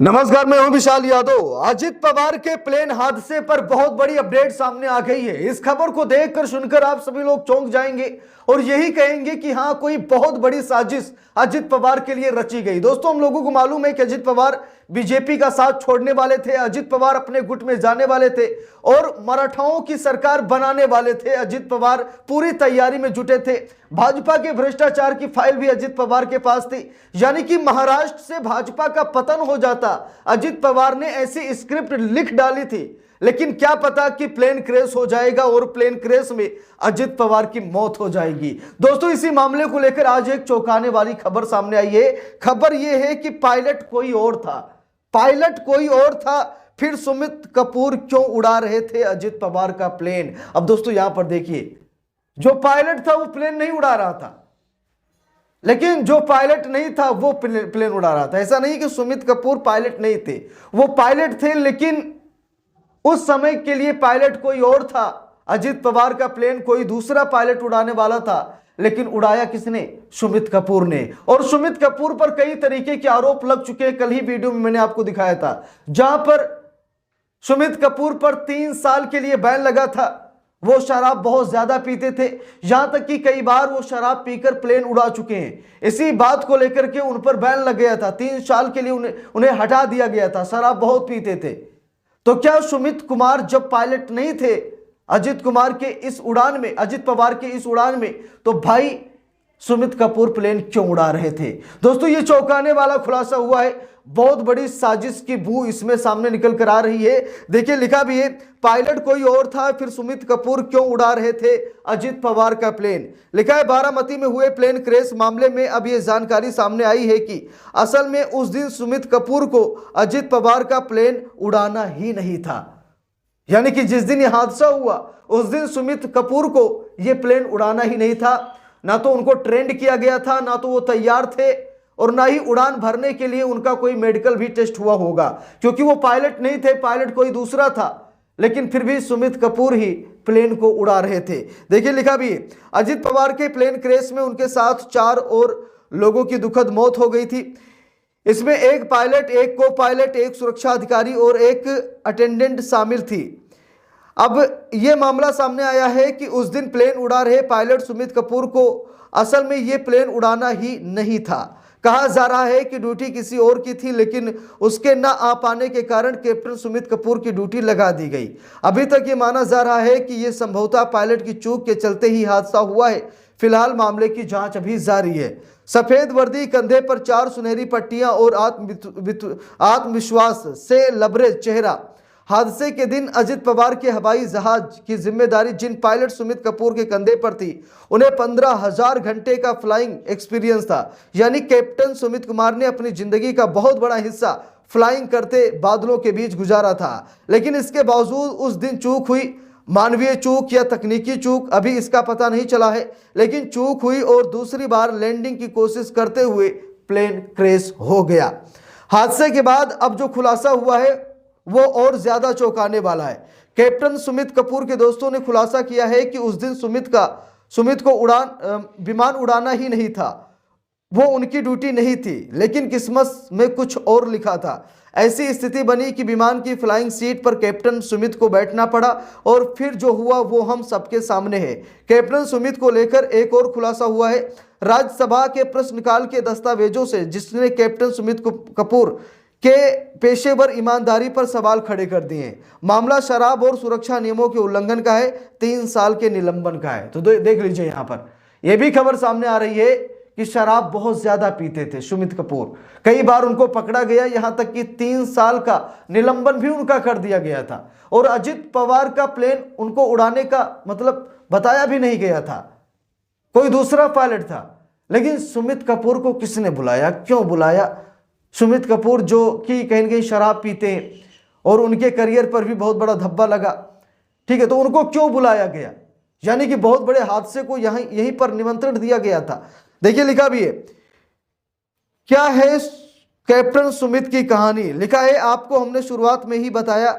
नमस्कार, मैं हूं विशाल यादव। अजित पवार के प्लेन हादसे पर बहुत बड़ी अपडेट सामने आ गई है। इस खबर को देखकर सुनकर आप सभी लोग चौंक जाएंगे और यही कहेंगे कि हां, कोई बहुत बड़ी साजिश अजित पवार के लिए रची गई। दोस्तों, हम लोगों को मालूम है कि अजित पवार बीजेपी का साथ छोड़ने वाले थे, अजित पवार अपने गुट में जाने वाले थे और मराठाओं की सरकार बनाने वाले थे। अजित पवार पूरी तैयारी में जुटे थे। भाजपा के भ्रष्टाचार की फाइल भी अजित पवार के पास थी, यानी कि महाराष्ट्र से भाजपा का पतन हो जाता। अजित पवार ने ऐसी स्क्रिप्ट लिख डाली थी, लेकिन क्या पता कि प्लेन क्रैश हो जाएगा और प्लेन क्रैश में अजित पवार की मौत हो जाएगी। दोस्तों, इसी मामले को लेकर आज एक चौंकाने वाली खबर सामने आई है। खबर यह है कि पायलट कोई और था, पायलट कोई और था। फिर सुमित कपूर क्यों उड़ा रहे थे अजित पवार का प्लेन? अब दोस्तों, यहां पर देखिए, जो पायलट था वो प्लेन नहीं उड़ा रहा था, लेकिन जो पायलट नहीं था वो प्लेन उड़ा रहा था। ऐसा नहीं कि सुमित कपूर पायलट नहीं थे, वो पायलट थे, लेकिन उस समय के लिए पायलट कोई और था। अजित पवार का प्लेन कोई दूसरा पायलट उड़ाने वाला था, लेकिन उड़ाया किसने? सुमित कपूर ने। और सुमित कपूर पर कई तरीके के आरोप लग चुके हैं। कल ही वीडियो में मैंने आपको दिखाया था, जहां पर सुमित कपूर पर 3 साल के लिए बैन लगा था। वो शराब बहुत ज्यादा पीते थे, यहां तक कि कई बार वो शराब पीकर प्लेन उड़ा चुके हैं। इसी बात को लेकर के उन पर बैन लग गया था। 3 साल के लिए उन्हें हटा दिया गया था। शराब बहुत पीते थे। तो क्या सुमित कुमार जब पायलट नहीं थे अजित कुमार के इस उड़ान में, अजित पवार के इस उड़ान में, तो भाई सुमित कपूर प्लेन क्यों उड़ा रहे थे? दोस्तों, ये चौंकाने वाला खुलासा हुआ है। बहुत बड़ी साजिश की बू इसमें सामने निकल कर आ रही है। देखिए, लिखा भी है, पायलट कोई और था, फिर सुमित कपूर क्यों उड़ा रहे थे अजित पवार का प्लेन। लिखा है, बारामती में हुए प्लेन क्रैश मामले में अब यह जानकारी सामने आई है कि असल में उस दिन सुमित कपूर को अजित पवार का प्लेन उड़ाना ही नहीं था। यानी कि जिस दिन यह हादसा हुआ उस दिन सुमित कपूर को यह प्लेन उड़ाना ही नहीं था। ना तो उनको ट्रेंड किया गया था, ना तो वो तैयार थे, और ना ही उड़ान भरने के लिए उनका कोई मेडिकल भी टेस्ट हुआ होगा, क्योंकि वो पायलट नहीं थे, पायलट कोई दूसरा था। लेकिन फिर भी सुमित कपूर ही प्लेन को उड़ा रहे थे। देखिए, लिखा भी है, अजित पवार के प्लेन क्रैश में उनके साथ 4 और लोगों की दुखद मौत हो गई थी। इसमें एक पायलट, एक को पायलट, एक सुरक्षा अधिकारी और एक अटेंडेंट शामिल थी। अब यह मामला सामने आया है कि उस दिन प्लेन उड़ा रहे पायलट सुमित कपूर को असल में यह प्लेन उड़ाना ही नहीं था। कहा जा रहा है कि ड्यूटी किसी और की थी, लेकिन उसके न आ पाने के कारण कैप्टन सुमित कपूर की ड्यूटी लगा दी गई। अभी तक ये माना जा रहा है कि यह संभवतः पायलट की चूक के चलते ही हादसा हुआ है। फिलहाल मामले की जांच अभी जारी है। सफेद वर्दी, कंधे पर 4 सुनहरी पट्टियां और आत्मविश्वास से लबरेज चेहरा। हादसे के दिन अजित पवार के हवाई जहाज की जिम्मेदारी जिन पायलट सुमित कपूर के कंधे पर थी, उन्हें 15,000 घंटे का फ्लाइंग एक्सपीरियंस था। यानी कैप्टन सुमित कुमार ने अपनी जिंदगी का बहुत बड़ा हिस्सा फ्लाइंग करते बादलों के बीच गुजारा था। लेकिन इसके बावजूद उस दिन चूक हुई, मानवीय चूक या तकनीकी चूक अभी इसका पता नहीं चला है, लेकिन चूक हुई और दूसरी बार लैंडिंग की कोशिश करते हुए प्लेन क्रैश हो गया। हादसे के बाद अब जो खुलासा हुआ है वो और ज्यादा चौंकाने वाला है। कैप्टन सुमित कपूर के दोस्तों ने खुलासा किया है कि उस दिन सुमित को विमान उड़ाना ही नहीं था, वो उनकी ड्यूटी नहीं थी, लेकिन किस्मत में कुछ और लिखा था। ऐसी स्थिति बनी कि विमान की फ्लाइंग सीट पर कैप्टन सुमित को बैठना पड़ा और फिर जो हुआ वो हम सबके सामने है। कैप्टन सुमित को लेकर एक और खुलासा हुआ है। राज्यसभा के प्रश्नकाल के दस्तावेजों से जिसने कैप्टन सुमित कपूर के पेशेवर ईमानदारी पर सवाल खड़े कर दिए हैं। मामला शराब और सुरक्षा नियमों के उल्लंघन का है, 3 साल के निलंबन का है। तो देख लीजिए, यहां पर यह भी खबर सामने आ रही है कि शराब बहुत ज्यादा पीते थे सुमित कपूर। कई बार उनको पकड़ा गया, यहां तक कि 3 साल का निलंबन भी उनका कर दिया गया था। और अजित पवार का प्लेन उनको उड़ाने का मतलब बताया भी नहीं गया था, कोई दूसरा पायलट था। लेकिन सुमित कपूर को किसने बुलाया, क्यों बुलाया? सुमित कपूर जो कि कहीं न कहीं शराब पीते हैं और उनके करियर पर भी बहुत बड़ा धब्बा लगा, ठीक है, तो उनको क्यों बुलाया गया? यानी कि बहुत बड़े हादसे को यहीं पर निमंत्रण दिया गया था। देखिए, लिखा भी है, क्या है कैप्टन सुमित की कहानी। लिखा है, आपको हमने शुरुआत में ही बताया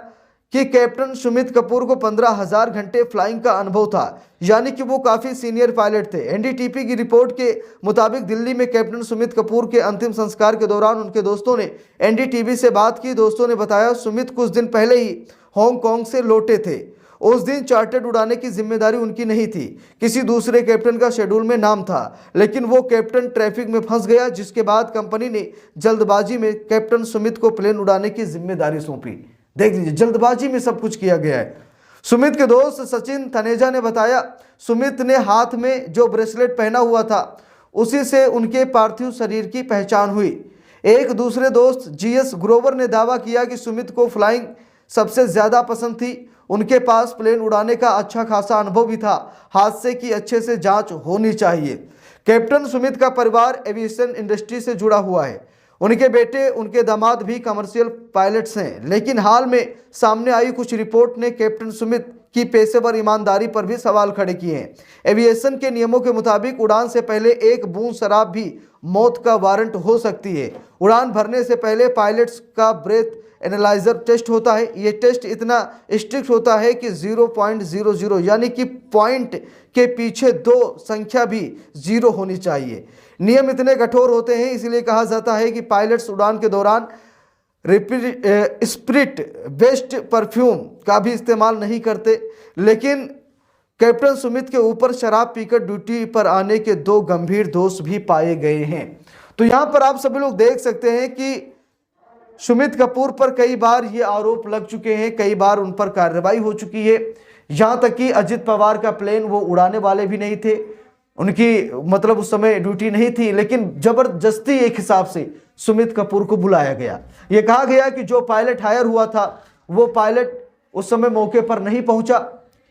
कि कैप्टन सुमित कपूर को 15,000 घंटे फ्लाइंग का अनुभव था, यानी कि वो काफ़ी सीनियर पायलट थे। एनडीटीपी की रिपोर्ट के मुताबिक दिल्ली में कैप्टन सुमित कपूर के अंतिम संस्कार के दौरान उनके दोस्तों ने एनडीटीवी से बात की। दोस्तों ने बताया सुमित कुछ दिन पहले ही हांगकांग से लौटे थे। उस दिन चार्टर्ड उड़ाने की जिम्मेदारी उनकी नहीं थी, किसी दूसरे कैप्टन का शेड्यूल में नाम था, लेकिन वो कैप्टन ट्रैफिक में फंस गया, जिसके बाद कंपनी ने जल्दबाजी में कैप्टन सुमित को प्लेन उड़ाने की जिम्मेदारी सौंपी। देख लीजिए, जल्दबाजी में सब कुछ किया गया है। सुमित के दोस्त सचिन तनेजा ने बताया सुमित ने हाथ में जो ब्रेसलेट पहना हुआ था उसी से उनके पार्थिव शरीर की पहचान हुई। एक दूसरे दोस्त जीएस ग्रोवर ने दावा किया कि सुमित को फ्लाइंग सबसे ज्यादा पसंद थी। उनके पास प्लेन उड़ाने का अच्छा खासा अनुभव भी था। हादसे की अच्छे से जांच होनी चाहिए। कैप्टन सुमित का परिवार एविएशन इंडस्ट्री से जुड़ा हुआ है। उनके बेटे, उनके दामाद भी कमर्शियल पायलट्स हैं, लेकिन हाल में सामने आई कुछ रिपोर्ट ने कैप्टन सुमित की पेशेवर ईमानदारी पर भी सवाल खड़े किए हैं। एविएशन के नियमों के मुताबिक उड़ान से पहले एक बूंद शराब भी मौत का वारंट हो सकती है। उड़ान भरने से पहले पायलट्स का ब्रेथ एनालाइजर टेस्ट होता है। ये टेस्ट इतना स्ट्रिक्ट होता है कि 0.00 यानी कि पॉइंट के पीछे 2 संख्या भी 0 होनी चाहिए। नियम इतने कठोर होते हैं, इसलिए कहा जाता है कि पायलट्स उड़ान के दौरान स्पिरिट बेस्ड परफ्यूम का भी इस्तेमाल नहीं करते। लेकिन कैप्टन सुमित के ऊपर शराब पीकर ड्यूटी पर आने के 2 गंभीर दोष भी पाए गए हैं। तो यहाँ पर आप सभी लोग देख सकते हैं कि सुमित कपूर पर कई बार ये आरोप लग चुके हैं, कई बार उन पर कार्रवाई हो चुकी है। यहाँ तक कि अजित पवार का प्लेन वो उड़ाने वाले भी नहीं थे, उनकी मतलब उस समय ड्यूटी नहीं थी, लेकिन जबरदस्ती एक हिसाब से सुमित कपूर को बुलाया गया। ये कहा गया कि जो पायलट हायर हुआ था वो पायलट उस समय मौके पर नहीं पहुंचा,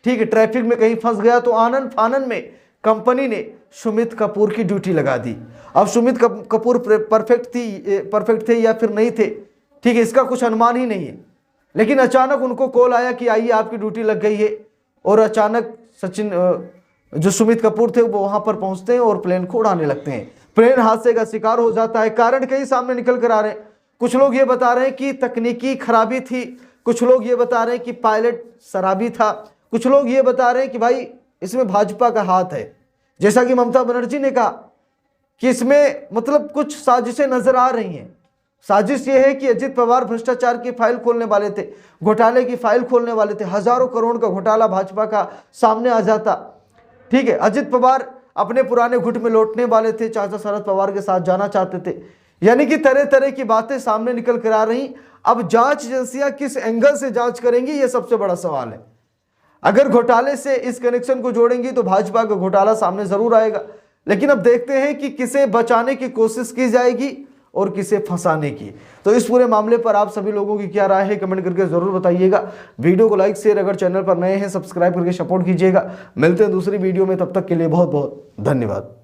ठीक है, ट्रैफिक में कहीं फंस गया, तो आनन फानन में कंपनी ने सुमित कपूर की ड्यूटी लगा दी। अब सुमित कपूर परफेक्ट थे या फिर नहीं थे, ठीक है, इसका कुछ अनुमान ही नहीं है। लेकिन अचानक उनको कॉल आया कि आइए आपकी ड्यूटी लग गई है, और अचानक जो सुमित कपूर थे वो वहां पर पहुंचते हैं और प्लेन को उड़ाने लगते हैं। प्लेन हादसे का शिकार हो जाता है। कारण कई सामने निकल कर आ रहे हैं। कुछ लोग ये बता रहे हैं कि तकनीकी खराबी थी, कुछ लोग ये बता रहे हैं कि पायलट शराबी था, कुछ लोग ये बता रहे हैं कि भाई इसमें भाजपा का हाथ है। जैसा कि ममता बनर्जी ने कहा कि इसमें मतलब कुछ साजिशें नजर आ रही हैं। साजिश ये है कि अजित पवार भ्रष्टाचार की फाइल खोलने वाले थे, घोटाले की फाइल खोलने वाले थे। हजारों करोड़ का घोटाला भाजपा का सामने आ जाता, ठीक है। अजित पवार अपने पुराने गुट में लौटने वाले थे, चाचा शरद पवार के साथ जाना चाहते थे। यानी कि तरह तरह की बातें सामने निकल कर आ रही। अब जांच एजेंसियां किस एंगल से जांच करेंगी, ये सबसे बड़ा सवाल है। अगर घोटाले से इस कनेक्शन को जोड़ेंगी तो भाजपा का घोटाला सामने जरूर आएगा। लेकिन अब देखते हैं कि किसे बचाने की कोशिश की जाएगी और किसे फंसाने की। तो इस पूरे मामले पर आप सभी लोगों की क्या राय है, कमेंट करके जरूर बताइएगा। वीडियो को लाइक शेयर, अगर चैनल पर नए हैं सब्सक्राइब करके सपोर्ट कीजिएगा। मिलते हैं दूसरी वीडियो में, तब तक के लिए बहुत बहुत धन्यवाद।